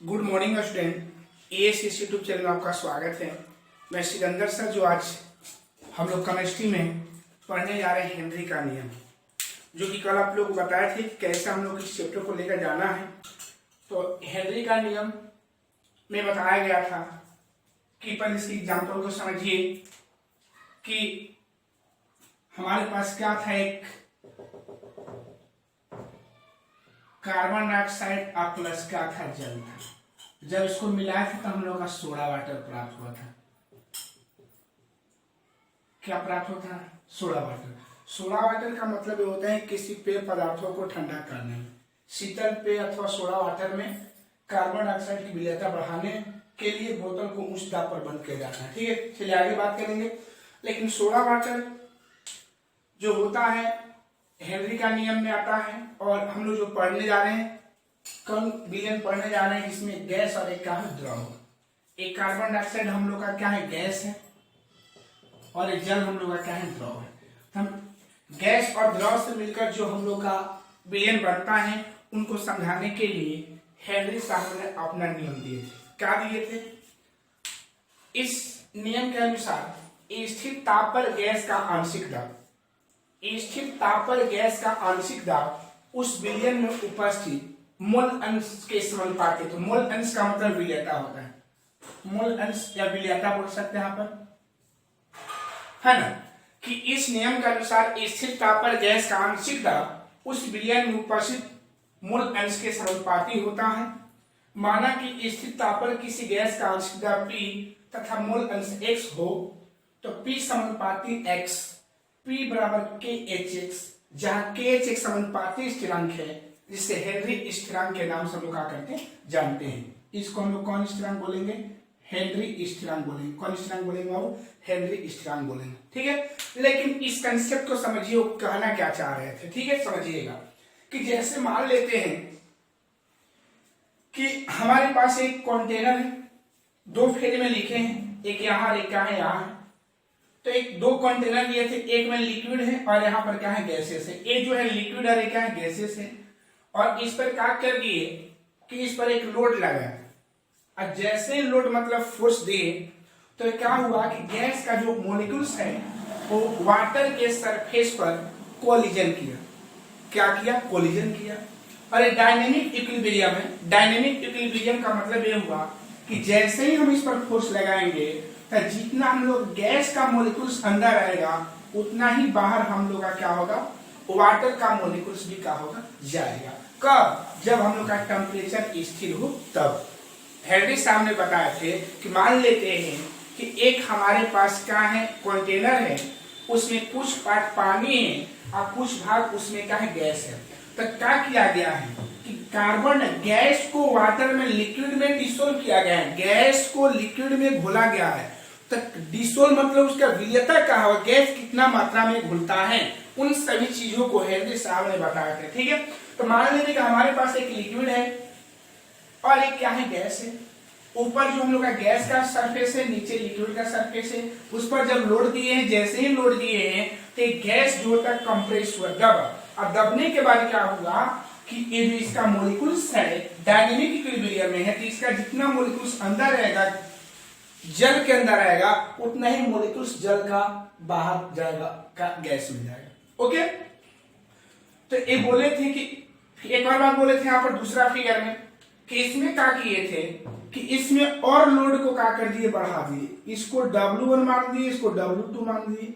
Good morning student. ASS YouTube channel में आपका स्वागत है। मैं सिकंदर सर, जो आज हम लोग केमिस्ट्री में पढ़ने जा रहे हैं हेनरी का नियम, जो कि कल आप लोग को बताए थे कि कैसे हम लोग इस चैप्टर को लेकर जाना है। तो हेनरी का नियम में बताया गया था कि पहले इसकी एग्जाम्पल को समझिए कि हमारे पास क्या था, एक कार्बन डाइऑक्साइड और प्लस क्या था, जल था। जब इसको मिलाया था तो हम लोग का सोडा वाटर प्राप्त हुआ था। क्या प्राप्त होता है? Soda water. सोडा वाटर का मतलब ये होता है किसी पेय पदार्थों को ठंडा करने में। शीतल पेय अथवा सोडा वाटर में कार्बन डाइऑक्साइड की विलेयता बढ़ाने के लिए बोतल को उच्च दाब पर बंद किया जाता है। ठीक है, चलिए आगे बात करेंगे। लेकिन सोडा वाटर जो होता है हेनरी का नियम में आता है, और हम लोग जो पढ़ने जा रहे हैं, कल विलयन पढ़ने जा रहे हैं, जिसमें गैस और एक क्या है, द्रव। एक कार्बन डाइऑक्साइड हम लोग का क्या है, गैस है, और एक जल हम लोग का क्या है, द्रव है। हम गैस और द्रव से मिलकर जो हम लोग का विलयन बनता है, उनको समझाने के लिए हेनरी साहब ने अपना नियम दिए थे। क्या दिए थे? इस नियम के अनुसार स्थिर ताप पर गैस का आंशिक दाब, स्थिर ताप पर गैस का आंशिक दाब उस विलयन में उपस्थित मोल अंश के समानुपाती। तो मोल अंश का मतलब विलेयता होता है। मोल अंश या विलेयता बोल सकते हैं यहाँ पर, है ना, कि इस नियम के अनुसार स्थिर ताप पर गैस का आंशिक दाब उस विलयन में उपस्थित मोल अंश के समानुपाती होता है। माना कि स्थिर ताप पर किसी गैस का आंशिक दाब P तथा मोल अंश X हो, तो P समानुपाती X, P बराबर KHX, जहां KH एक समानुपाती स्थिरांक है, जिसे हेनरी स्थिरांक के नाम से हम लोग क्या करते हैं, जानते हैं। इसको हम लोग कौन स्थिरांक बोलेंगे? हेनरी स्थिरांक बोलेंगे। कौन स्थिरांक बोलेंगे बाबू? हेनरी स्थिरांक बोलेंगे। ठीक है, लेकिन इस कंसेप्ट को समझिए, वो कहना क्या चाह रहे थे। ठीक है, समझिएगा कि जैसे मान लेते हैं कि हमारे पास एक कंटेनर है, दो फेज में लिखे हैं, एक यहाँ एक यहाँ है। तो एक दो कंटेनर लिए थे, एक में लिक्विड है और यहाँ पर क्या है, गैसेस है। एक जो है लिक्विड और एक क्या है, गैसेस है। और इस पर क्या कर दिए कि इस पर एक लोड लगा, और जैसे लोड मतलब फोर्स दिए, तो क्या हुआ कि गैस का जो मॉलिक्यूल्स है वो वाटर के सरफेस पर कोलिजन किया। क्या किया? कोलिजन किया। और एक डायनेमिक इक्विलिब्रियम है। डायनेमिक इक्विलिब्रियम का मतलब ये हुआ कि जैसे ही हम इस पर फोर्स लगाएंगे, तो जितना हम लोग गैस का मॉलिक्यूल्स अंदर रहेगा, उतना ही बाहर हम लोग का क्या होगा, वाटर का मॉलिक्यूल्स भी क्या होगा, जाएगा। कब? जब हम लोग का टेम्परेचर स्थिर हो तब। हेनरी साहब ने बताए थे कि मान लेते हैं कि एक हमारे पास क्या है, कंटेनर है, उसमें कुछ पार्ट पानी है और कुछ भाग उसमें क्या है, गैस है। तो क्या किया गया है कि कार्बन गैस को वाटर में, लिक्विड में डिसोल्व किया गया है। गैस को लिक्विड में घोला गया है। तो डिसोल्व मतलब उसका विलेयता क्या होगा, गैस कितना मात्रा में घुलता है, उन सभी चीजों को हेनरी साहब ने बताया था। ठीक है, तो मान लेते कि हमारे पास एक लिक्विड है और एक क्या है, गैस है। ऊपर जो हम लोग का गैस का सरफेस है, नीचे लिक्विड का सरफेस है। उस पर जब लोड दिए हैं, जैसे ही लोड दिए हैं, तो गैस जो होता है कंप्रेस हुआ, दबा। अब दबने के बाद क्या हुआ कि ये जो इसका मॉलिक्यूल्स है डायनेमिक इक्विलिब्रियम में है, तो इसका जितना मॉलिक्यूल्स अंदर रहेगा, जल के अंदर रहेगा, उतना ही मॉलिक्यूल्स जल का बाहर जाएगा, का गैस में जाएगा। ओके, तो ये बोले थे कि एक और बात बोले थे यहाँ पर दूसरा फिगर में कि इसमें क्या किए थे कि इसमें और लोड को क्या कर दिए, बढ़ा दिए। इसको W1 मान दिए, इसको W2 मान दिए,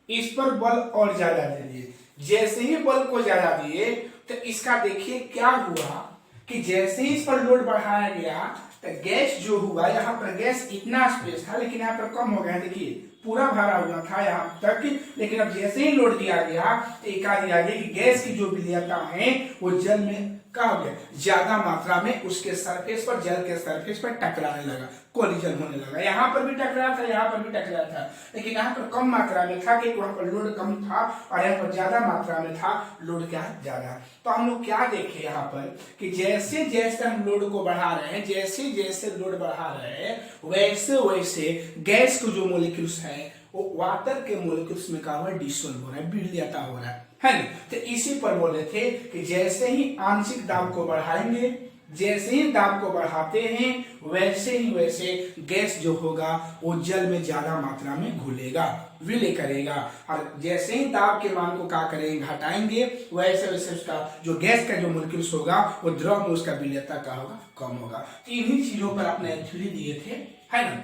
इस पर बल और ज्यादा दे दिए। जैसे ही बल को ज्यादा दिए, तो इसका देखिए क्या हुआ कि जैसे ही इस पर लोड बढ़ाया गया, तो गैस जो हुआ, यहाँ पर गैस इतना स्पेस था, लेकिन यहाँ पर कम हो गया। देखिए पूरा भरा हुआ था यहाँ तक, लेकिन अब जैसे ही लोड दिया गया, तो एक दिया गया कि गैस की जो विलेयता है वो जल में क्या हो गया, ज्यादा मात्रा में उसके सरफेस पर, जल के सरफेस पर टकराने लगा, कोलिजन होने लगा। यहाँ पर भी टकरा था, यहाँ पर भी टकरा था, लेकिन यहाँ पर कम मात्रा में था, कि वहां पर लोड कम था और यहाँ पर ज्यादा मात्रा में था, लोड क्या ज्यादा। तो हम लोग क्या देखे यहाँ पर कि जैसे जैसे हम लोड को बढ़ा रहे हैं, जैसे जैसे लोड बढ़ा रहे हैं, वैसे वैसे गैस को जो मॉलिक्यूल्स है वो वाटर के मॉलिक्यूल्स में क्या हो रहा है, डिसोल्व हो रहा है, विलेयता हो रहा है ना। तो इसी पर बोले थे कि जैसे ही आंशिक दाब को बढ़ाएंगे, जैसे ही दाब को बढ़ाते हैं वैसे ही वैसे गैस जो होगा वो जल में ज्यादा मात्रा में घुलेगा, विलय करेगा। और जैसे ही दाब के मान को क्या करेंगे, घटाएंगे, वैसे वैसे उसका जो गैस का जो मोलिक्यूल्स होगा वो द्रव में उसका विलयता का होगा, कम होगा। तो इन्हीं चीजों पर आपने थ्योरी दिए थे, है ना,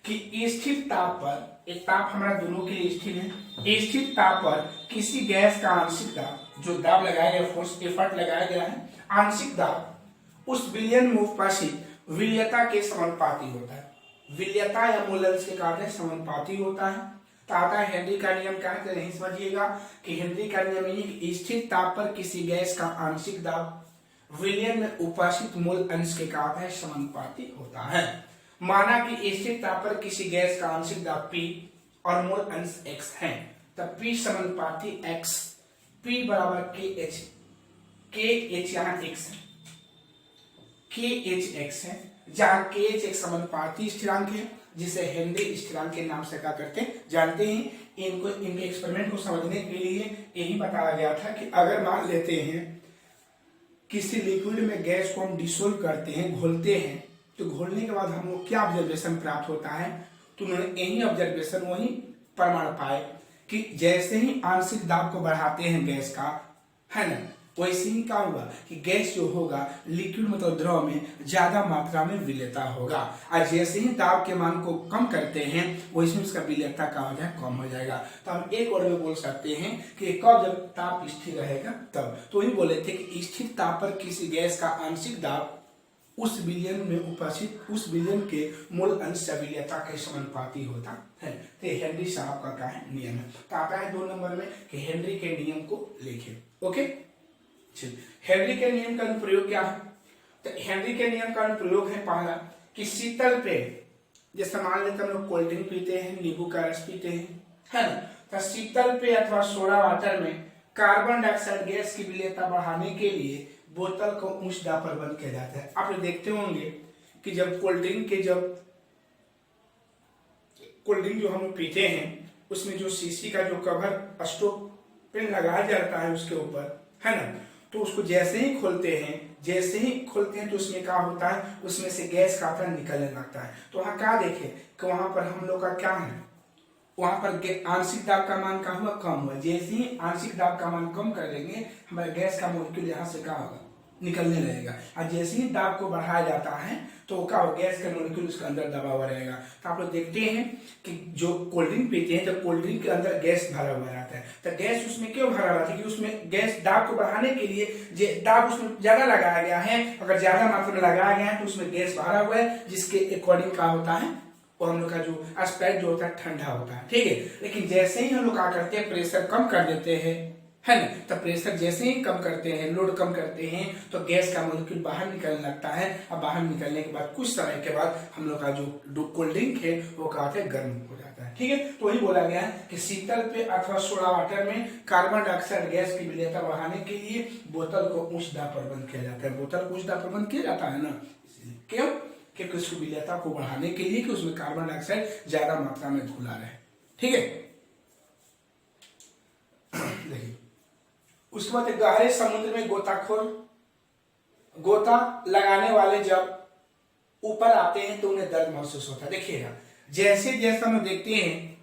कि स्थिर ताप पर, एक ताप हमारा दोनों के लिए स्थिर है, स्थिर ताप पर किसी गैस का आंशिक दाब, जो दाब लगाया गया, फोर्स एफर्ट लगाया गया है, आंशिक दाब उस विलयन में उपस्थित विलयता के समानुपाती होता है। विलयता या मोल अंश के कहते हैं समानुपाती होता है। तो आता है हेनरी का नियम, क्या है नहीं समझिएगा कि हेनरी का नियम ये कि स्थिर ताप पर किसी गैस का आंशिक दाब विलयन में उपस्थित मोल अंश के कहते हैं समानुपाती होता है। माना कि स्थिर ताप पर किसी गैस का आंशिक दाब P और मोल अंश x है, तब P समानुपाती x, P बराबर KH, KH यहाँ x है, KHX है, जहां KH एक समानुपाती स्थिरांक है जिसे हेनरी स्थिरांक के नाम से क्या करते हैं, जानते हैं। इनको इनके एक्सपेरिमेंट को समझने के लिए यही बताया गया था कि अगर मान लेते हैं किसी लिक्विड में गैस को हम डिसोल्व करते हैं, घोलते हैं, तो घोलने के बाद हम लोग क्या ऑब्जर्वेशन प्राप्त होता है, तो उन्होंने यही ऑब्जर्वेशन, वही प्रमाण पाए कि जैसे ही आंशिक दाब को बढ़ाते हैं गैस का, है ना, वैसे ही क्या होगा कि गैस जो होगा लिक्विड मतलब द्रव में ज्यादा मात्रा में विलयता होगा, और जैसे ही दाब के मान को कम करते हैं वैसे उसका विलयता का हो जाए, कम हो जाएगा। तो हम एक वर्ड में बोल सकते हैं कि कब, जब ताप स्थिर रहेगा तब। तो वही बोले थे कि स्थिर ताप पर किसी गैस का आंशिक दाब उस विलयन में उपस्थित उस विलयन के मूल अंश से विलयता के समानुपाती होता है। तो हेनरी साहब का क्या है, नियम है। तो आता है 2 नंबर में कि हेनरी के नियम को लिखे। ओके, हेनरी के नियम का अनुप्रयोग क्या है, तो हेनरी के नियम का अनुप्रयोग है पहला कि शीतल पे, जैसे मान लेते हम लोग कोल्ड ड्रिंक पीते हैं, नींबू का रस पीते हैं, है ना, तो शीतल पे अथवा सोडा वाटर में कार्बन डाइऑक्साइड गैस की विलयता बढ़ाने के लिए बोतल को उच्च दाब पर बंद किया जाता है। आप देखते होंगे कि जब कोल्ड ड्रिंक जो हम पीते हैं उसमें जो शीशी का जो कवर स्टोव पे लगाया जाता है उसके ऊपर, है ना, तो उसको जैसे ही खोलते हैं तो उसमें क्या होता है, उसमें से गैस का तरह निकलने लगता है। तो वहां क्या देखे कि वहां पर हम लोग का क्या है, वहां पर आंशिक दाब का मान का हुआ, कम हुआ। जैसे ही आंशिक दाब का मान कम कर देंगे हमारे गैस का मॉलिक्यूल यहाँ से क्या होगा, निकलने लगेगा। और जैसे ही दाब को बढ़ाया जाता है तो क्या होगा, गैस का मॉलिक्यूल उसके अंदर दबा हुआ रहेगा। तो आप लोग देखते हैं कि जो कोल्ड ड्रिंक पीते हैं तो कोल्ड ड्रिंक के अंदर गैस भरा हुआ रहता है। तो गैस उसमें क्यों भरा रहता है कि उसमें गैस दाब को बढ़ाने के लिए दाब उसमें ज्यादा लगाया गया है। अगर ज्यादा मात्रा में लगाया गया है तो उसमें गैस भरा हुआ है, जिसके अकॉर्डिंग क्या होता है, और हम लोग का जो एस्पेक्ट जो होता है ठंडा होता है, ठीक है। लेकिन जैसे ही हम लोग क्या करते हैं, प्रेशर कम कर देते हैं, है ना, तो प्रेशर जैसे ही कम करते हैं, लोड कम करते हैं, तो गैस का मॉलिक्यूल बाहर निकलने लगता है। अब बाहर निकलने के बाद कुछ समय के बाद हम लोग का जो कोल्ड ड्रिंक है वो क्या होता है, गर्म हो जाता है, ठीक है। तो वही बोला गया है कि शीतल पे अथवा सोडा वाटर में कार्बन डाइऑक्साइड गैस की विलयता बढ़ाने के लिए बोतल को उच्च दाब पर बंद किया जाता है। बोतल को उच्च दाब पर बंद किया जाता है ना, क्यों, क्योंकि उसकी विलयता को बढ़ाने के लिए कि उसमें कार्बन डाइऑक्साइड ज्यादा मात्रा में घुला रहे, ठीक है। देखिए उसके बाद गहरे समुद्र में गोता लगाने वाले जब ऊपर आते हैं तो उन्हें दर्द महसूस होता है। देखिएगा, जैसे जैसे हम देखते हैं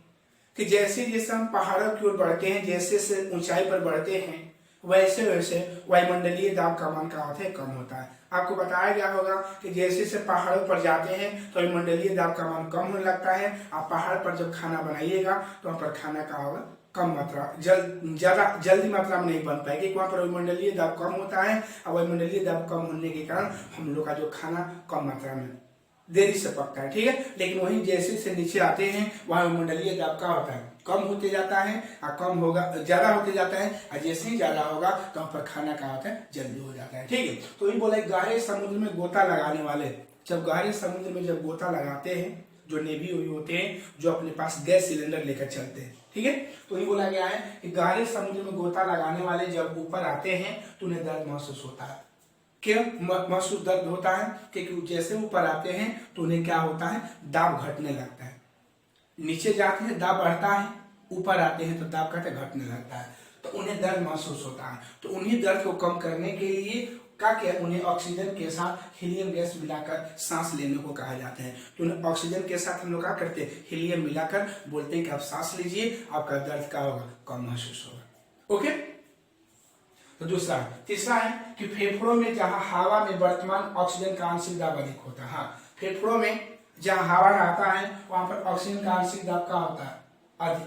कि जैसे जैसे हम पहाड़ों की ओर बढ़ते हैं, जैसे जैसे ऊंचाई पर बढ़ते हैं, वैसे वैसे वायुमंडलीय दाब का मान क्या होता है, कम होता है। आपको बताया गया होगा कि जैसे जैसे पहाड़ों पर जाते हैं तो वायुमंडलीय दाब का मान कम होने लगता है। आप पहाड़ पर जब खाना बनाइएगा तो वहां पर खाना का होगा कम मात्रा, जल्दी मात्रा में नहीं बन पाएगी। वहां पर वायुमंडलीय दाब कम होता है, और वायुमंडलीय दाब कम होने के कारण हम लोग का जो खाना कम मात्रा में देरी से पकता है, ठीक है। लेकिन वहीं जैसे से नीचे आते हैं वहां वायुमंडलीय दाब का होता है, कम होते जाता है, और कम होगा ज्यादा होते जाता है, और जैसे ही ज्यादा होगा तो वहां पर खाना का होता है, जल्दी हो जाता है, ठीक है। तो ये बोला गहरे समुद्र में गोता लगाने वाले, जब गहरे समुद्र में जब गोता लगाते हैं, जो नेवी होते हैं जो अपने पास गैस सिलेंडर लेकर चलते हैं, ठीक है। तो ये बोला गया है कि गहरे समुद्र में गोता लगाने वाले जब ऊपर आते हैं तो उन्हें दर्द महसूस होता है। क्यों महसूस दर्द होता है, क्योंकि जैसे ऊपर आते हैं तो उन्हें क्या होता है, दाब घटने लगता है। नीचे जाते हैं दाब बढ़ता है, ऊपर आते हैं तो दाब घटने लगता है, तो उन्हें दर्द महसूस होता है। तो उन्हीं दर्द को कम करने के लिए क्या किया, उन्हें ऑक्सीजन के साथ हीलियम गैस मिलाकर सांस लेने को कहा जाता है। तो उन्हें ऑक्सीजन के साथ हम लोग क्या करते हैं, हीलियम मिलाकर बोलते हैं कि आप सांस लीजिए, आपका दर्द क्या होगा, कम महसूस होगा। ओके, तो दूसरा। तीसरा है कि फेफड़ों में जहां हवा में वर्तमान ऑक्सीजन का आंशिक दाब अधिक होता है। हाँ, फेफड़ों में जहां हवा रहता है वहां पर ऑक्सीजन का आंशिक दाब क्या होता है,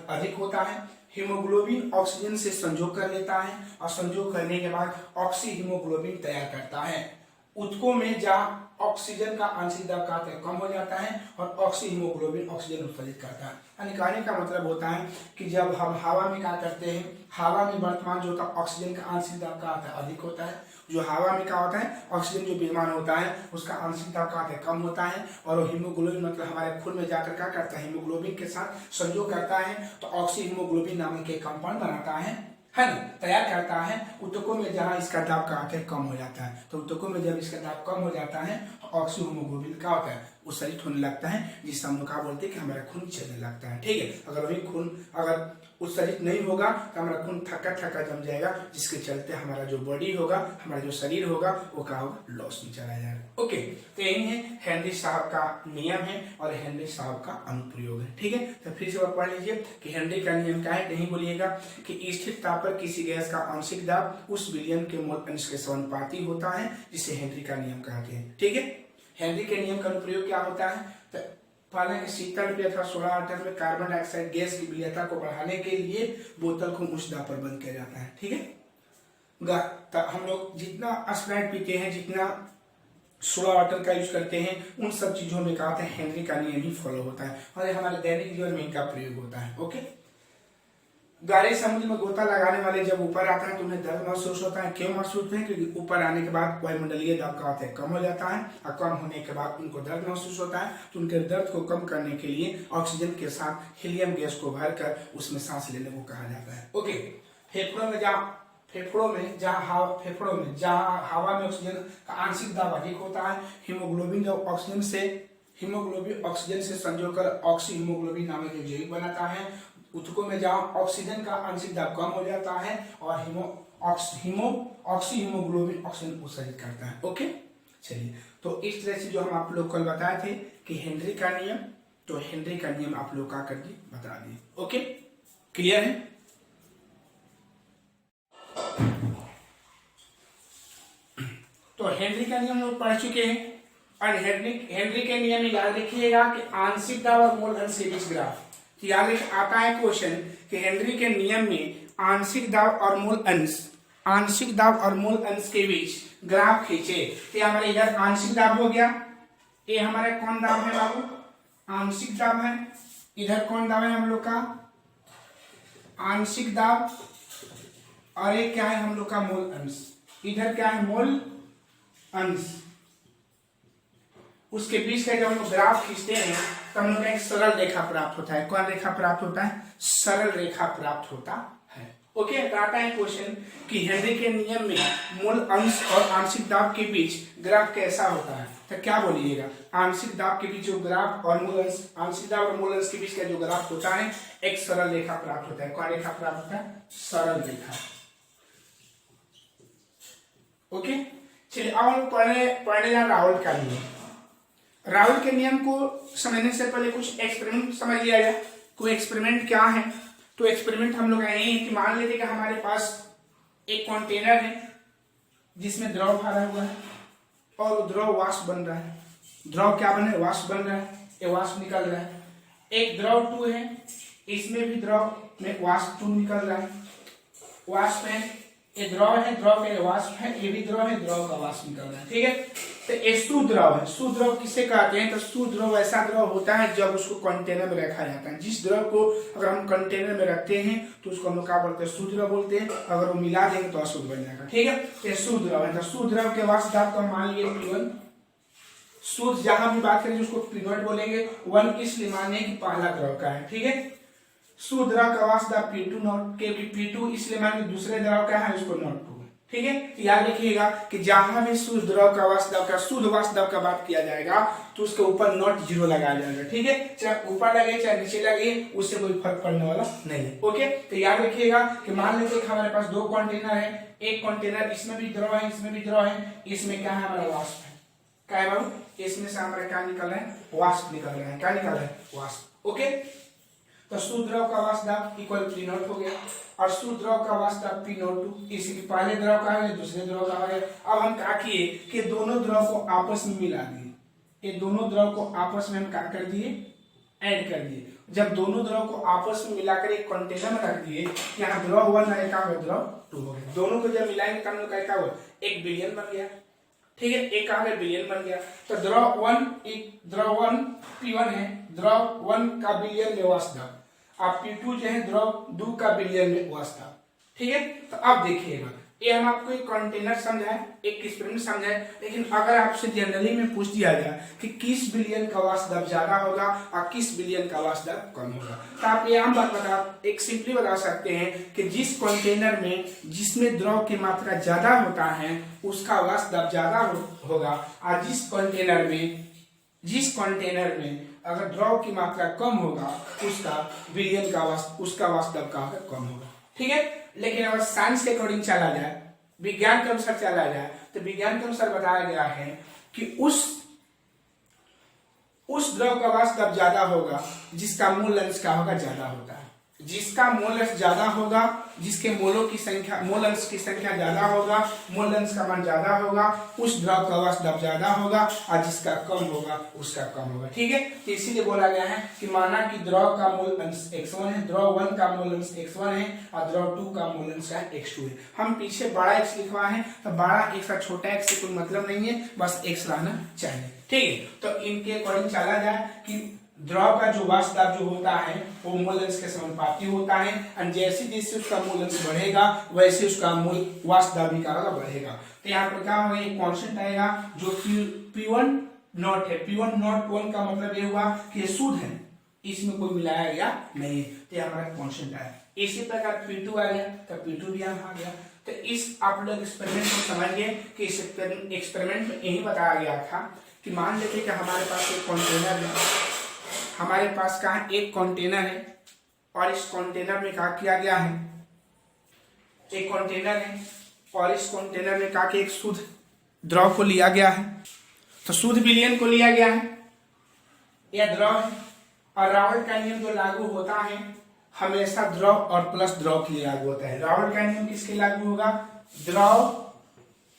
अधिक होता है। हीमोग्लोबिन ऑक्सीजन से संयोग कर लेता है और संयोग करने के बाद ऑक्सी हीमोग्लोबिन तैयार करता है। ऊतकों में जहां ऑक्सीजन का आंशिक दाब का कम हो जाता है और ऑक्सी हीमोग्लोबिन ऑक्सीजन उत्सर्जित करता है। यानी कहने का मतलब होता है कि जब हम हवा में क्या करते हैं, हवा में वर्तमान जो होता है ऑक्सीजन का आंशिक दाब का अधिक होता है। जो हवा में क्या होता है, ऑक्सीजन जो विद्यमान होता है उसका आंशिक दाब का कम होता है और वो हीमोग्लोबिन मतलब हमारे खून में जाकर क्या करता है, हीमोग्लोबिन के साथ संयोग करता है तो ऑक्सी हीमोग्लोबिन नामक एक कंपाउंड बनाता है ना, तैयार करता है। ऊतकों में जहां इसका दाब का कम हो जाता है, तो ऊतकों में जब इसका दाब कम हो जाता है तो ऑक्सी हीमोग्लोबिन क्या होता है, उत्सर्जित होने लगता है, जिससे हम लोग क्या बोलते हैं कि हमारा खून चलने लगता है। ठीक है, अगर वही खून अगर उत्सर्जित नहीं होगा तो हमारा खून थका थका जम जाएगा, जिसके चलते हमारा जो बॉडी होगा, हमारा जो शरीर होगा वो क्या होगा, लॉस में चला जाएगा। ओके, तो यही है हेनरी साहब का नियम है और हेनरी साहब का अनुप्रयोग है। ठीक है, तो फिर से आप पढ़ लीजिए कि हेनरी का नियम क्या है। नहीं बोलिएगा कि स्थिर ताप पर किसी गैस का आंशिक दाब उस विलयन के मोल अंश के समानुपाती होता है, जिसे हेनरी का नियम कहते हैं। ठीक है, हेनरी के नियम का अनुप्रयोग क्या होता है, तो पहले कि शीतल पेय अथवा सोडा वाटर में कार्बन डाइऑक्साइड गैस की विलयनता को बढ़ाने के लिए बोतल को उच्च दाब पर बंद किया जाता है। ठीक है, तो हम लोग जितना स्प्राइट पीते हैं, जितना सोडा वाटर का यूज करते हैं, उन सब चीजों में क्या होता है, हेनरी का नियम ही फॉलो होता है और हमारे दैनिक जीवन में इनका प्रयोग होता है। ओके, गहरे समुद्र में गोता लगाने वाले जब ऊपर आते हैं तो उन्हें दर्द महसूस होता है। क्यों महसूस होता है, क्योंकि ऊपर आने के बाद वायुमंडलीय दाब का कम हो जाता है और कम होने के बाद उनको दर्द महसूस होता है। तो उनके दर्द को कम करने के लिए ऑक्सीजन के साथ हीलियम गैस को भरकर उसमें सांस लेने को कहा जाता है। ओके, फेफड़ों में जहाँ हवा में ऑक्सीजन का आंशिक दाब अधिक होता है, हीमोग्लोबिन जब हीमोग्लोबिन ऑक्सीजन से संयोग कर ऑक्सी हीमोग्लोबिन नामक एक जैविक बनाता है। ऊतकों में जहां ऑक्सीजन का आंशिक दाब कम हो जाता है और ऑक्सी हीमोग्लोबिन ऑक्सीजन उत्सर्जित करता है। ओके, चलिए, तो इस तरह से जो हम आप लोग कल बताए थे कि हेनरी का नियम, तो हेनरी का नियम आप लोग का करके बता दिए। ओके, क्लियर है। तो हेनरी का नियम लोग पढ़ चुके हैं और हेनरी के नियम में याद रखिएगा कि आंशिक दाब और मोल अंश के बीच ग्राफ। याद आता है क्वेश्चन कि हेनरी के नियम में आंशिक दाब और मूल अंश के बीच ग्राफ खींचे। तो हमारे इधर आंशिक दाब हो गया, ये हमारा कौन दाब है बाबू, आंशिक दाब है। इधर कौन दाब है हम लोग का, आंशिक दाब, और ये क्या है हम लोग का मूल अंश। इधर क्या है, मूल अंश। उसके बीच का जब हम लोग ग्राफ खींचते हैं तो हम लोग एक सरल रेखा प्राप्त होता है। कौन रेखा प्राप्त होता है, सरल रेखा प्राप्त होता है। ओके, आता है क्वेश्चन कि हेनरी के नियम में मूल अंश और आंशिक दाब के बीच ग्राफ कैसा होता है। तो क्या बोलिएगा, आंशिक दाब के बीच जो ग्राफ और मूल अंश, आंशिक दाब और मूल अंश के बीच का जो ग्राफ होता है, एक सरल रेखा प्राप्त होता है। कौन रेखा प्राप्त होता है, सरल रेखा। ओके, चलिए अब हम पढ़ने जा राहुल का नियम। राहुल के नियम को समझने से पहले कुछ एक्सपेरिमेंट समझ लिया जाए। कोई एक्सपेरिमेंट क्या है, तो एक्सपेरिमेंट हम लोग आए हैं कि मान लेते कि हमारे पास एक कंटेनर है जिसमें द्रव भरा हुआ है और द्रव वाष्प बन रहा है। द्रव क्या बन रहा है, वाष्प बन रहा है, ये वाष्प निकल रहा है। एक द्रव 2 है, इसमें भी द्रव में वाष्प 2 निकल रहा है। वाष्प है, ये द्रव है, द्रव का वाष्प है, ये भी द्रव है, द्रव का वाष्प निकल रहा है। ठीक है, तो ये सुद्रव है। सुद्रव किसे कहते हैं, तो सुद्रव ऐसा द्रव होता है जब उसको कंटेनर में रखा जाता है। जिस द्रव को अगर हम कंटेनर में रखते हैं तो उसको हम लोग क्या बोलते हैं, सुद्रव बोलते हैं। अगर वो मिला देंगे तो अशुद्ध बन जाएगा। ठीक है, ये सुद्रव है। तो सुद्रव के वाष्प दाब को मान लिए P1। शुद्ध जहां भी बात करेंगे उसको P0 बोलेंगे। 1 इसलिए माने कि पहला द्रव का है। ठीक है, शुद्ध द्रव का वाष्प दाब P2 नॉट के P2 इसलिए माने दूसरे द्रव का है, उसको नॉट 2। ठीक है, तो याद रखिएगा कि जहां भी शुद्ध द्रव का वाष्प दाब का शुद्ध वाष्प दाब का बात किया जाएगा तो उसके ऊपर नॉट जीरो लगाया जाएगा। ठीक है, चाहे ऊपर लगे चाहे नीचे लगे उससे कोई फर्क पड़ने वाला नहीं है। ओके, तो याद रखिएगा कि मान लेते हैं हमारे पास दो कंटेनर है, एक कंटेनर इसमें भी द्रव है इसमें भी द्रव है, इसमें क्या है हमारा वाष्प है। क्या है बाबू, इसमें से हमारा क्या निकल रहा है, वाष्प निकल रहा है। क्या निकल रहा है, वाष्प। ओके, तो शुद्ध द्रव का वाष्प दाब इक्वल पी नॉट हो गया और शुद्ध द्रव का वाष्प दाब पी नॉट टू, इसी के पहले द्रव का है दूसरे द्रव का है। अब हम क्या किए कि दोनों द्रव को आपस में मिला दिए, ये दोनों द्रव को आपस में हम क्या कर दिए, ऐड कर दिए। जब दोनों द्रव को आपस में मिलाकर एक कंटेनर में रख दिए, यहाँ द्रव 1 और एक द्रव 2 हो गया। दोनों को जब मिलाएंगे तो हम लोग क्या हुआ, एक बिलियन बन गया। ठीक है, एक आगे बिलियन बन गया। तो द्रव 1 P1 है, द्रव 1 का बिलियन में वाष्प दाब, आप P2 जो है द्रव 2 का बिलियन में वाष्प दाब। ठीक है, तो अब देखिएगा ये हम आपको एक कंटेनर समझाए, एक एक्सपेरिमेंट समझाए, लेकिन अगर आपसे जनरली में पूछ दिया गया कि किस बिलियन का वाष्प दाब ज्यादा होगा और किस बिलियन का वाष्प दाब कम होगा, तो आप ये आम बात एक सिंपली बता सकते हैं कि जिस कंटेनर में जिसमें द्रव की मात्रा ज्यादा होता है उसका वाष्प दाब ज्यादा होगा, और जिस कंटेनर में अगर द्रव की मात्रा कम होगा उसका बिलियन का वाष्प दाब का कम होगा। ठीक है, लेकिन अगर साइंस के अकॉर्डिंग चला जाए, विज्ञान के अनुसार चला जाए, तो विज्ञान के अनुसार बताया गया है कि उस द्रव का वाष्प दाब ज्यादा होगा जिसका मोल अंश क्या होगा, ज्यादा होता है। जिसका मोल अंश ज्यादा होगा, जिसके मोल अंश की संख्या ज्यादा होगा, मोल अंश का मान ज्यादा होगा, उस द्रव का वाष्प दाब ज्यादा होगा, और जिसका कम होगा उसका कम होगा। ठीक है, तो इसीलिए बोला गया है कि माना कि द्रव का मोल अंश x1 है, द्रव 1 का मोल अंश x1 है और द्रव 2 का मोल अंश x2 है। हम पीछे बड़ा x लिखवा है, तो बड़ा x और छोटा x से कोई मतलब नहीं है, बस x रहना चाहिए। ठीक है, तो इनके अकॉर्डिंग चला जाए कि द्रव का जो वाष्प दाब जो होता है वो मूल अंश के समानुपाती होता है, और जैसे जैसे उसका मूल अंश बढ़ेगा वैसे उसका मूल वाष्प दाब भी बढ़ेगा। तो यहाँ पर क्या होगा, एक कांस्टेंट आएगा जो P1 नॉट है। P1 नॉट 1 का मतलब ये हुआ कि ये शुद्ध है, इसमें कोई मिलाया गया नहीं है, तो हमारा कांस्टेंट आया। इसी प्रकार P2 आ गया तो P2 भी यहाँ आ गया। तो इस आप लोग एक्सपेरिमेंट को समझिए कि इस एक्सपेरिमेंट में यही बताया गया था कि मान लेते कि हमारे पास एक कंटेनर है, हमारे पास का एक कंटेनर है और इस कंटेनर में क्या किया गया है, एक कंटेनर है और इस कंटेनर में क्या एक शुद्ध द्रव को लिया गया है, तो शुद्ध विलयन को लिया गया है, यह द्रव है। और रावल का नियम जो लागू होता है हमेशा द्रव और प्लस द्रव के लिए लागू होता है। रावल का नियम किसके लागू होगा, द्रव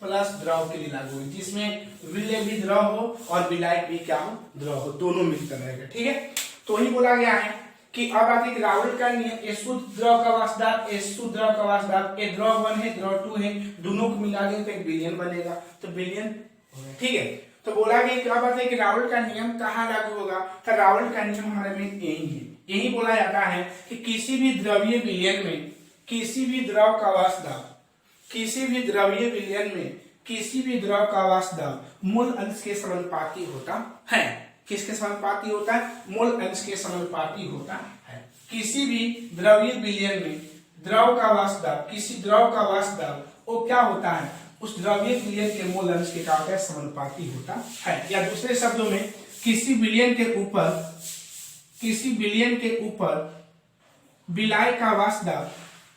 प्लस द्रव के लिए लागू होगा, जिसमें विलय भी द्रव हो और विलायक भी क्या हो, द्रव हो, दोनों मिलकर रहेगा। ठीक है, तो ही बोला गया है कि अब आते हैं रावल का नियम, ये शुद्ध द्रव का वाष्प दाब, ये शुद्ध द्रव का वाष्प दाब, ये द्रव 1 है द्रव 2 है, दोनों को मिला दें तो एक बिलियन बनेगा, तो बिलियन। ठीक है, तो बोला गया क्या बात है कि रावल का नियम कहाँ लागू होगा, तो रावल का नियम हमारे में यही है। यही बोला जाता है कि किसी भी द्रवीय विलयन में किसी भी द्रव का वाष्प दाब, किसी भी द्रवीय विलयन में किसी भी द्रव का वाष्प दाब मूल अंश के समानुपाती होता है। किसके समानुपाती होता है, मूल अंश के समानुपाती होता है। किसी भी द्रवीय विलयन में द्रव का वाष्प दाब, किसी द्रव का वाष्प दाब वो क्या होता है, उस द्रवीय विलयन के मूल अंश के क्या होता है, समानुपाती होता है। या दूसरे शब्दों में किसी विलयन के ऊपर विलाय का वाष्प दाब,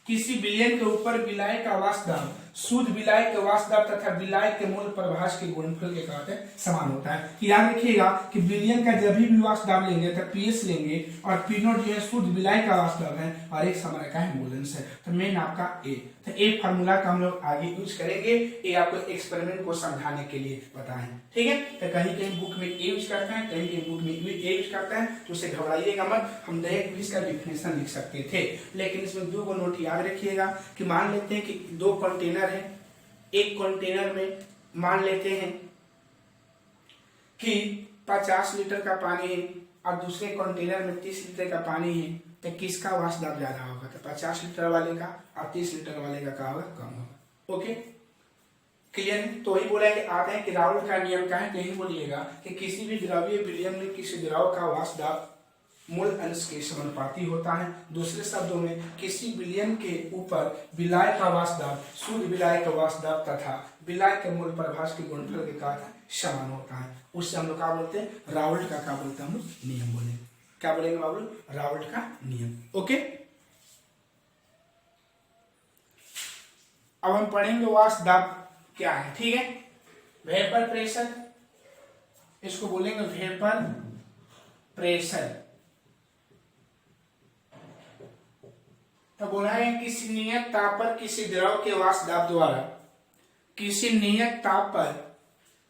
किसी विलयन के ऊपर विलाय का वाष्प दाब शुद्ध विलाय के वाष्प दाब तथा विलाय के मूल प्रभाष के गुणनफल के कहते हैं समान होता है। याद रखिएगा कि विलयन का जब भी वाष्प दाब लेंगे तो PS लेंगे और P नॉट जो है शुद्ध विलाय का वाष्प दाब है और एक समय का है मूल अंश है, तो मेन आपका A। तो ए फार्मूला का हम लोग आगे यूज करेंगे, ये आपको एक्सपेरिमेंट को समझाने के लिए बताएं। ठीक है, तो कहीं कहीं बुक में ए यूज करते हैं, कहीं कहीं बुक में ए यूज करते हैं, तो उसे घबराइएगा मत, हम डायरेक्ट भी इसका डिफिनेशन लिख सकते थे, लेकिन इसमें 2 नोट याद रखिएगा कि मान लेते हैं कि 2 कंटेनर है, एक कंटेनर में मान लेते हैं कि 50 लीटर का पानी है और दूसरे कंटेनर में 30 लीटर का पानी है, तो किसका वाष्प दाब ज्यादा होगा, तो 50 लीटर वाले का और 30 लीटर वाले का क्या होगा, कम होगा। ओके, क्लियर है। तो वही बोला कि आते हैं कि रावल का नियम का है, यही बोलिएगा कि किसी भी द्रवीय विलयन में किसी द्रव का वाष्प दाब मूल अंश के समानुपाती होता है। दूसरे शब्दों में किसी विलयन के ऊपर विलाय का वाष्प शुद्ध विलाय का वाष्प तथा विलाय के मूल प्रभास के गुणनफल के कारण समान होता है। उससे हम लोग क्या बोलते हैं, राउल्ट का क्या बोलते हैं हम लोग, नियम बोलेंगे। क्या बोलेंगे बाबू, राउल्ट का नियम। ओके, अब हम पढ़ेंगे वाष्प दाब क्या है। ठीक है, वेपर प्रेशर, इसको बोलेंगे वेपर प्रेशर। तो बोला है किसी नियत ताप पर किसी द्रव के वाष्प दाब द्वारा, किसी नियत ताप पर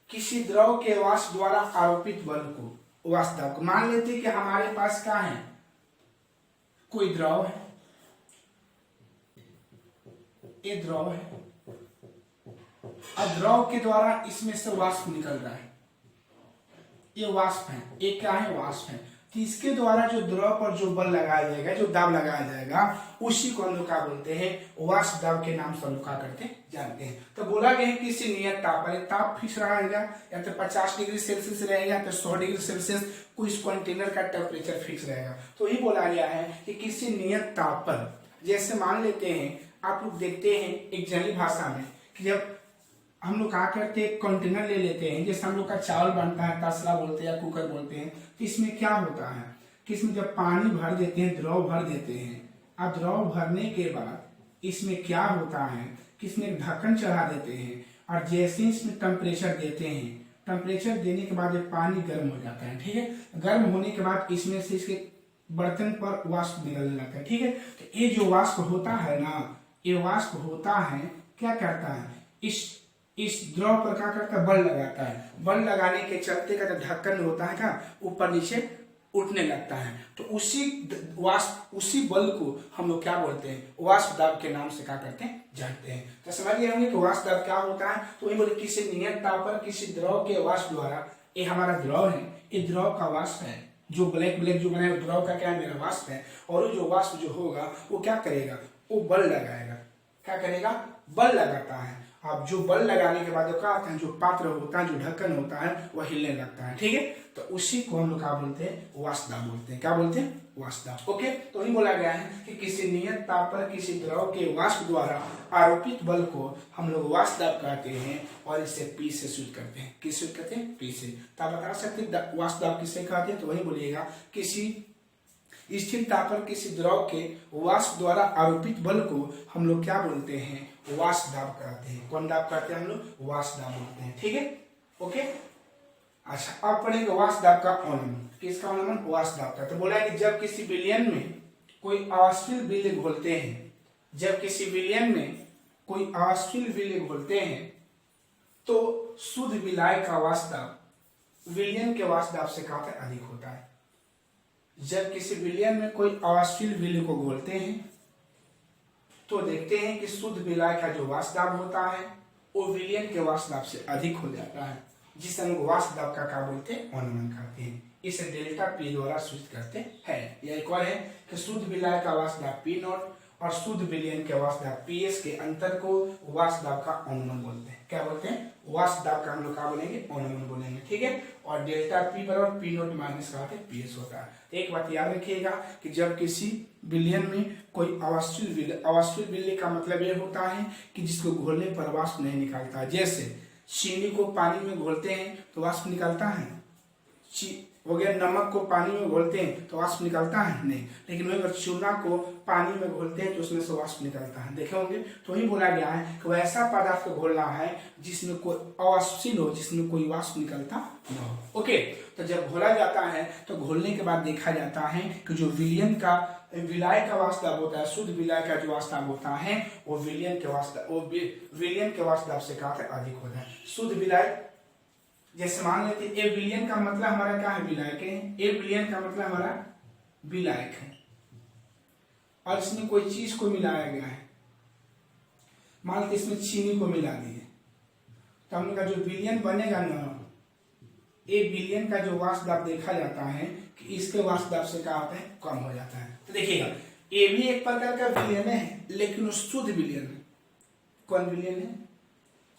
किसी द्रव के वाष्प द्वारा आरोपित बल को वाष्प दाब को, मान लेते हैं कि हमारे पास क्या है, कोई द्रव है, ये द्रव है, अब द्रव के द्वारा इसमें से वाष्प निकल रहा है, ये वाष्प है, ये क्या है, वाष्प है। तो इसके द्वारा जो द्रव पर जो बल लगाया जाएगा, जो दाब लगाया जाएगा, उसी को हम लोग क्या बोलते हैं, वाष्प दाब के नाम से हम लोग क्या करते जानते हैं। तो बोला गया किसी नियत ताप पर, ताप फिक्स रहेगा, या तो 50 डिग्री सेल्सियस रहेगा, या तो 100 डिग्री सेल्सियस, कोई इस कंटेनर का टेम्परेचर फिक्स रहेगा। तो ये बोला गया है कि किसी नियत ताप पर, जैसे मान लेते हैं, आप लोग देखते हैं एक जर्नल भाषा में कि जब हम लोग क्या करते हैं, कंटेनर ले लेते हैं, जैसे हम लोग का चावल बनता है, तसला बोलते हैं या कुकर बोलते हैं, तो इसमें क्या होता है कि इसमें जब पानी भर देते हैं, द्रव भर देते हैं, अब द्रव भरने के बाद इसमें क्या होता है कि इसमें एक ढक्कन चढ़ा देते हैं, और जैसे इसमें टेम्परेचर देते हैं, टेम्परेचर देने के बाद ये पानी गर्म हो जाता है। ठीक है, गर्म होने के बाद इसमें से इसके बर्तन पर वाष्प निकलने लगता है। ठीक है, तो ये जो वाष्प होता है ना, ये वाष्प होता है, क्या करता है, इस द्रव पर क्या करता है, बल लगाता है। बल लगाने के चलते का जो ढक्कन होता है क्या, ऊपर नीचे उठने लगता है। तो उसी वाष्प, उसी बल को हम लोग क्या बोलते हैं, वाष्प दाब के नाम से क्या करते हैं, जानते हैं। तो समझ गए होंगे कि वाष्प दाब क्या होता है। तो वही बोले किसी नियत ताप पर किसी द्रव के वाष्प द्वारा, ये हमारा द्रव है, ये द्रव का वाष्प है, जो ब्लैक ब्लैक जो बना है द्रव का क्या है, मेरा वाष्प है। और जो वाष्प जो होगा वो क्या करेगा, वो बल लगाएगा। क्या करेगा, बल लगाता है। अब जो बल लगाने के बाद क्या होता है, जो पात्र होता है, जो ढक्कन होता है, वह हिलने लगता है। ठीक है, तो उसी को हम लोग क्या बोलते हैं, वाष्प दाब बोलते हैं। क्या बोलते हैं, वाष्प दाब। ओके, तो ही बोला गया है कि किसी नियत ताप पर किसी द्रव के वाष्प द्वारा आरोपित बल को हम लोग वाष्प दाब कहते हैं, और इसे पी से सूचित करते हैं। किस सूचित करते हैं, पी से। तो आप बता सकते वाष्प दाब किससे कहते हैं, तो वही बोलिएगा किसी स्थिर ताप पर किसी द्रव के वाष्प द्वारा आरोपित बल को हम लोग क्या बोलते हैं, वाष्प दाब कहते हैं। कौन दाब कहते हैं हम लोग, वाष्प दाब बोलते हैं। ठीक है, ओके। अच्छा, अब पढ़ेंगे वाष्प दाब का अवलंबन। किसका अवलंबन, वाष्प दाब का। तो बोला है कि जब किसी विलयन में कोई अवाष्पीय विलय घोलते हैं, जब किसी विलयन में कोई अवाष्पीय विलय घोलते हैं, तो शुद्ध विलाय का वाष्प दाब विलयन के वाष्प दाब से काफी अधिक होता है। जब किसी विलयन में कोई अवाष्पीय विलय को घोलते हैं, तो देखते हैं कि शुद्ध विलाय का जो वाष्प दाब होता है वो विलयन के वाष्प दाब से अधिक हो जाता है, जिसे हम वाष्प दाब का क्या बोलते हैं, अवलंबन करते हैं। इसे डेल्टा पी द्वारा सूचित करते हैं। या एक और है कि शुद्ध विलाय का वाष्प दाब पी नॉट और शुद्ध विलयन के वाष्प दाब पी एस के अंतर को वाष्प दाब का अवलंबन बोलते हैं। क्या बोलते हैं, वाष्प दाब का हम लोग क्या बोलेंगे, अवलंबन बोलेंगे। ठीक है, और डेल्टा पी बराबर पी नॉट माइनस का पी एस होता है। एक बात याद रखिएगा कि जब किसी विलयन में कोई अवाष्पीय विलय का मतलब यह होता है कि जिसको घोलने पर वाष्प नहीं निकलता। जैसे चीनी को पानी में घोलते हैं तो वाष्प निकलता है, हो गया नमक को पानी में घोलते हैं तो वाष्प निकलता है नहीं, लेकिन अगर चूना को पानी में घोलते हैं तो उसमें से वाष्प निकलता है। देखे होंगे, तो ही बोला गया है कि वैसा पदार्थ को घोलना है जिसमें कोई अवाष्पशील हो, जिसमें कोई वाष्प निकलता न हो। ओके, तो जब घोला जाता है तो घोलने के बाद देखा जाता है कि जो विलयन का विलाय का वाष्प दाब होता है, शुद्ध विलाय का जो वाष्प दाब होता है वो विलयन के वाष्प दाब से काफी अधिक होता है। शुद्ध विलाय, जैसे मान लेते ए विलयन का मतलब हमारा क्या है, विलायक है। ए विलयन का मतलब हमारा विलायक है, और इसमें कोई चीज को मिलाया गया है, मान लेते इसमें चीनी को मिला दिए, तो हम लोग का जो विलयन बनेगा ना, ए विलयन का जो वाष्प दाब देखा जाता है कि इसके वाष्प दाब से क्या होता है, कम हो जाता है। तो देखिएगा, ये भी एक प्रकार का विलयन है, लेकिन वो शुद्ध विलयन है। कौन विलयन है,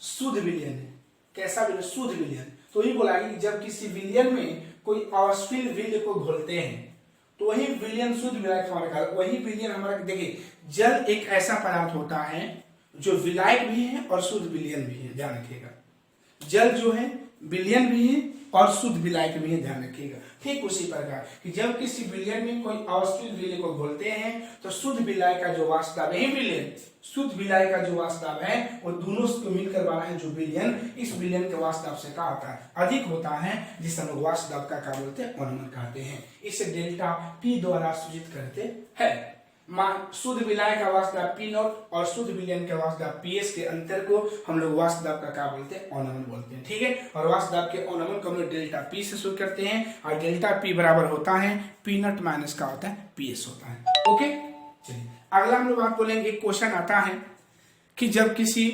शुद्ध विलयन है। कैसा विलयन, शुद्ध विलयन। तो ये बोला कि जब किसी विलयन में कोई अवाष्पीय विलय को घोलते हैं तो वही विलयन शुद्ध विलायक हमारा, वही विलयन हमारा। देखिए जल एक ऐसा पदार्थ होता है जो विलायक भी है और शुद्ध विलयन भी है, ध्यान रखिएगा। जल जो है विलयन भी है और शुद्ध विलायक भी है, ध्यान रखिएगा। ठीक उसी प्रकार कि जब किसी विलयन में कोई अवस्थित विलय को घोलते हैं तो शुद्ध विलाय का जो वास्तव है विलयन, शुद्ध विलाय का जो वास्तव है वो दोनों को मिलकर बना है जो विलयन, इस विलयन के वास्तव से क्या होता है, अधिक होता है, जिसे हम लोग वास्तव का क्या बोलते हैं, अनुमान कहते हैं। इसे डेल्टा पी द्वारा सूचित करते हैं। शुद्ध विलाय का वास्तव पी नॉट और शुद्ध विलयन के वास्तव पीएस के अंतर को हम लोग वास्तव का क्या बोलते हैं, अनुमान बोलते हैं। ठीक है, और वास्तव के अनुमान को हम लोग डेल्टा पी से शुरू करते हैं और डेल्टा पी बराबर होता है पी नॉट माइनस का होता है पीएस होता है। ओके, चलिए अगला हम लोग बात बोलेंगे। क्वेश्चन आता है कि जब किसी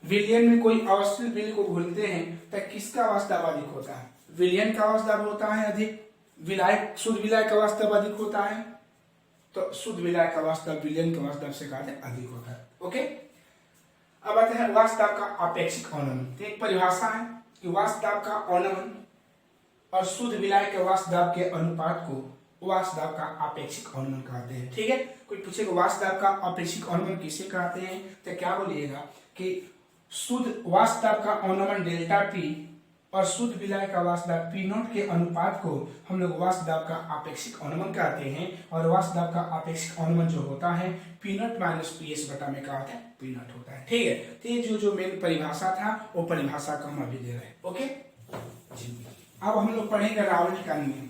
विलयन में कोई अवस्थित विलय को घोलते हैं तो किसका वास्तव अधिक होता है, विलयन का वास्तव होता है अधिक, विलायक शुद्ध विलाय का वास्तव अधिक होता है, तो शुद्ध विलाय का वास्तव विलयन के वास्तव से कहते हैं अधिक होता है। ओके, अब आते हैं वास्तव का आपेक्षिक अनुमान। तो एक परिभाषा है कि वास्तव का अनुमान और शुद्ध विलाय के वास्तव के अनुपात को वास्तव का आपेक्षिक अनुमान कहते हैं। ठीक है, कोई पूछेगा वास्तव का आपेक्षिक अनुमान किसे कहते हैं, तो क्या बोलिएगा कि शुद्ध वास्तव का अनुमान डेल्टा पी और शुद्ध विलाय का वास्तव पी नॉट के अनुपात को हम लोग वास्तव का आपेक्षिक अनुमान कहते हैं। और वास्तव का आपेक्षिक अनुमान जो होता है P not minus P S बटा में क्या होता है, पी नॉट होता है। ठीक है, तो ये जो मेन परिभाषा था वो परिभाषा को हम अभी दे रहे हैं। ओके जी, अब हम लोग पढ़ेंगे रावल्ट का नियम।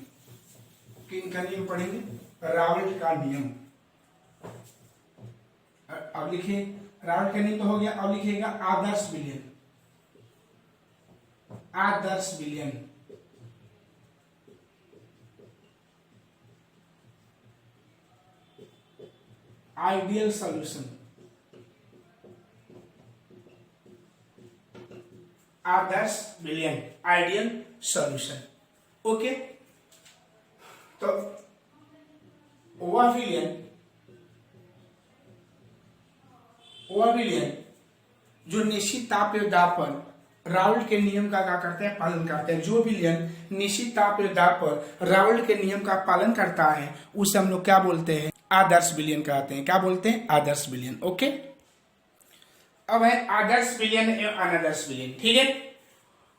किन का नियम पढ़ेंगे, रावल्ट का नियम। अब लिखिए रावल्ट का नियम तो हो गया, अब लिखिएगा आदर्श विलयन। आदर्श विलयन, आइडियल सॉल्यूशन, आदर्श विलयन, आइडियल सॉल्यूशन। ओके, तो वह विलयन जो निश्चित ताप एवं दाब पर रावल्ट के नियम का क्या करते हैं, पालन करते हैं। जो विलयन निश्चित ताप एवं दाब पर रावल्ट के नियम का पालन करता है उसे हम लोग क्या बोलते हैं, आदर्श विलयन कहते हैं। क्या बोलते हैं, आदर्श विलयन। ओके, अब है आदर्श विलयन एवं अनादर्श विलयन। ठीक है,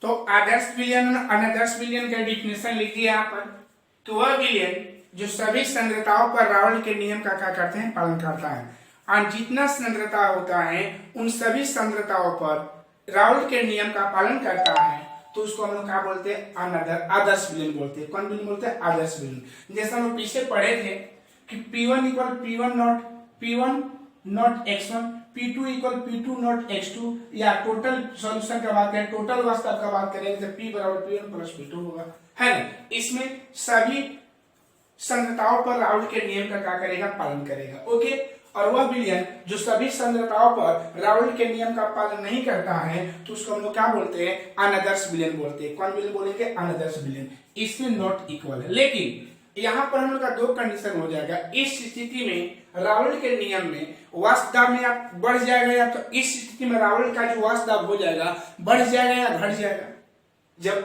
तो आदर्श विलयन और अनादर्श विलयन का डिफिनेशन लिखिए यहाँ पर। तो वह विलयन जो सभी सांद्रताओं पर रावल्ट के नियम का क्या करते हैं, पालन करता है। और जितना सांद्रता होता है उन सभी सांद्रताओं पर रावल्ट के नियम का पालन करता है तो उसको हम लोग क्या बोलते हैं, आदर्श विलयन बोलते हैं। कौन विलयन बोलते हैं, आदर्श विलयन। जैसे हम लोग पीछे पढ़े थे कि P1 equal P1 not x1, P2 equal P2 not x2, या टोटल सॉल्यूशन का बात करें, टोटल वास्तव का बात करें तो P बराबर P1 प्लस P2 होगा, है ना। इसमें सभी सांद्रताओं पर रावल्ट के नियम का क्या करेगा, पालन करेगा। ओके, और वह विलयन जो सभी सांद्रताओं पर रावल्ट के नियम का पालन नहीं करता है तो उसको हम लोग क्या बोलते हैं, अनादर्श विलयन बोलते हैं। कौन विलयन बोलेंगे, अनादर्श विलयन। इसमें नॉट इक्वल है, लेकिन यहाँ पर हम लोग का दो कंडीशन हो जाएगा। इस स्थिति में रावल्ट के नियम में वास्तव में या बढ़ जाएगा, या तो इस स्थिति में रावल्ट का जो वास्तव हो जाएगा बढ़ जाएगा या घट जाएगा। जब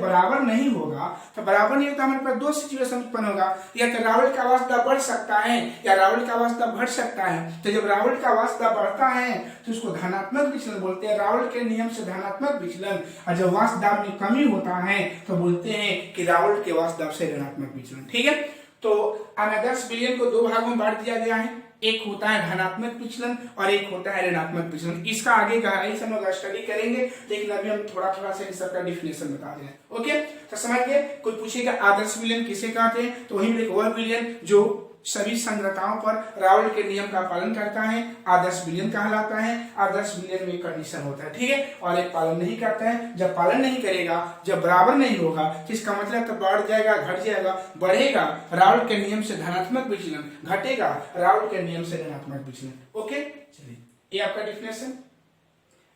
बराबर नहीं होगा तो बराबर नहीं होता, हमारे पास दो सिचुएशन उत्पन्न होगा, या तो रावल्ट का वास्तव बढ़ सकता है या रावल्ट का वास्तव घट सकता है। तो जब रावल्ट का वास्तव बढ़ता है तो उसको धनात्मक विचलन बोलते हैं, रावल्ट के नियम से धनात्मक विचलन। और जब वास्तव में कमी होता है तो बोलते हैं कि रावल्ट के वास्तव से ऋणात्मक विचलन। ठीक है, तो अनादर्श विलयन को दो भागों में बांट दिया गया है, एक होता है धनात्मक विचलन और एक होता है ऋणात्मक विचलन। इसका आगे गहराई से हम लोग स्टडी करेंगे, लेकिन अभी हम थोड़ा थोड़ा सा इन सबका डिफिनेशन बता दें। ओके, तो समझ गए। कोई पूछेगा आदर्श विलयन किसे कहते हैं, तो वही वह विलयन जो सभी सांद्रताओं पर रावल्ट के नियम का पालन करता है, आदर्श विलयन कहलाता है। आदर्श विलयन में कंडीशन होता है, ठीक है, और एक पालन नहीं करता है। जब पालन नहीं करेगा, जब बराबर नहीं होगा, तो इसका मतलब तो बढ़ जाएगा, घट जाएगा। बढ़ेगा रावल्ट के नियम से धनात्मक विचलन, घटेगा रावल्ट के नियम से ऋणात्मक विचलन। ओके, चलिए ये आपका डिफिनेशन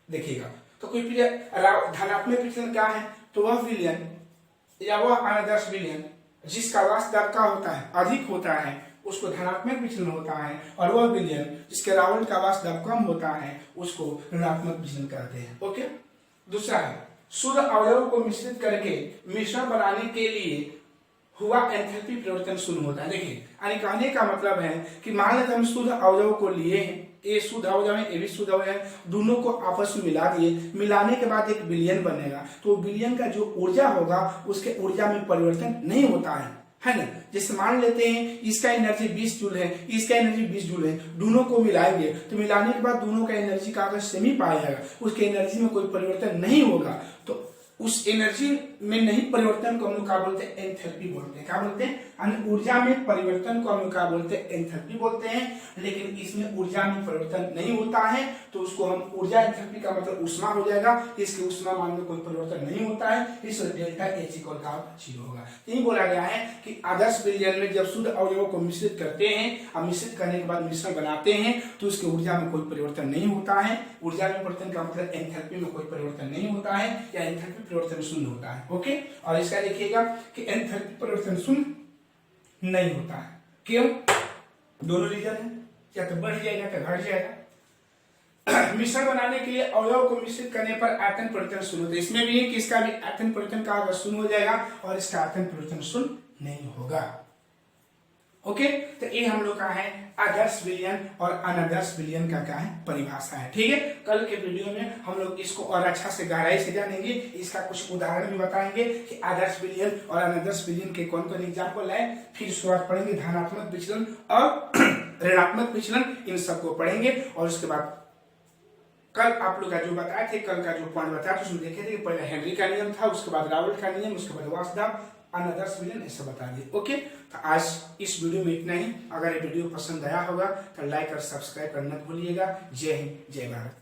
देखिएगा। तो कोई धनात्मक विचलन क्या है, तो वह विलयन या वह अनादर्श विलयन जिसका वास्तव का होता है अधिक होता है उसको धनात्मक विचलन होता है, और वह विलयन जिसके रावल्ट का वास्तव कम होता है उसको ऋणात्मक विचलन कहते हैं। ओके, दूसरा है शुद्ध अवयव को मिश्रित करके मिश्रण बनाने के लिए हुआ एंथैल्पी परिवर्तन शून्य होता है। देखिए यानी कहने का मतलब है कि मान लेते हम शुद्ध अवयव को लिए हैं, ए शुद्ध अवयव है, ए भी शुद्ध अवयव है, दोनों को आपस में मिला दिए, मिलाने के बाद एक विलयन बनेगा, तो विलयन का जो ऊर्जा होगा उसके ऊर्जा में परिवर्तन नहीं होता है ना। जैसे मान लेते हैं इसका एनर्जी 20 जूल है, इसका एनर्जी 20 जूल है, दोनों को मिलाएंगे तो मिलाने के बाद दोनों का एनर्जी का अगर सेम ही पाया जाएगा, उसके एनर्जी में कोई परिवर्तन नहीं होगा, तो उस एनर्जी में नहीं परिवर्तन को हम लोग क्या बोलते हैं, एंथैल्पी बोलते हैं। क्या बोलते हैं, ऊर्जा में परिवर्तन को हम लोग क्या बोलते हैं, एंथैल्पी बोलते हैं। लेकिन इसमें ऊर्जा में परिवर्तन नहीं होता है तो उसको हम ऊर्जा, एंथैल्पी का मतलब ऊष्मा हो जाएगा, इसके ऊष्मा मान में कोई परिवर्तन नहीं होता है, इस डेल्टा एच इक्वल का 0 होगा। यही बोला गया है कि आदर्श विलयन में जब शुद्ध अवयवों को मिश्रित करते हैं और मिश्रित करने के बाद मिश्रण बनाते हैं तो उसकी ऊर्जा में कोई परिवर्तन नहीं होता है। ऊर्जा में परिवर्तन का मतलब एंथैल्पी में कोई परिवर्तन नहीं होता है या एंथैल्पी परिवर्तन शून्य होता है। ओके, और इसका देखिएगा कि एंथैल्पी परिवर्तन शून्य नहीं होता है। क्यों? दोनों रीजन है, या तो बढ़ जाएगा या घट जाएगा। मिश्रण बनाने के लिए अवयव को मिश्रित करने पर आयतन परिवर्तन शून्य होता है। इसमें भी है कि इसका भी आयतन परिवर्तन का शून्य हो जाएगा और इसका आयतन परिवर्तन शून्य नहीं होगा। ओके, तो ये हम लोग का है आदर्श विलयन और अनादर्श विलयन का क्या है, परिभाषा है। ठीक है, कल के वीडियो में हम लोग इसको और अच्छा से गहराई से जानेंगे, इसका कुछ उदाहरण भी बताएंगे कि आदर्श विलयन और अनादर्श विलयन के कौन कौन एग्जाम्पल है। फिर शुरुआत पढ़ेंगे धनात्मक विचलन और ऋणात्मक विचलन, इन सबको पढ़ेंगे। और उसके बाद कल आप लोग का जो बताए थे, कल का जो पॉइंट बताया था उसमें देखे थे कि पहले हेनरी का नियम था, उसके बाद रावल्ट का नियम, उसके बाद वासदाव, अनादर्श विलयन, ऐसा बता दिए। ओके, तो आज इस वीडियो में इतना ही। अगर ये वीडियो पसंद आया होगा तो लाइक और सब्सक्राइब करना भूलिएगा। जय हिंद, जय भारत।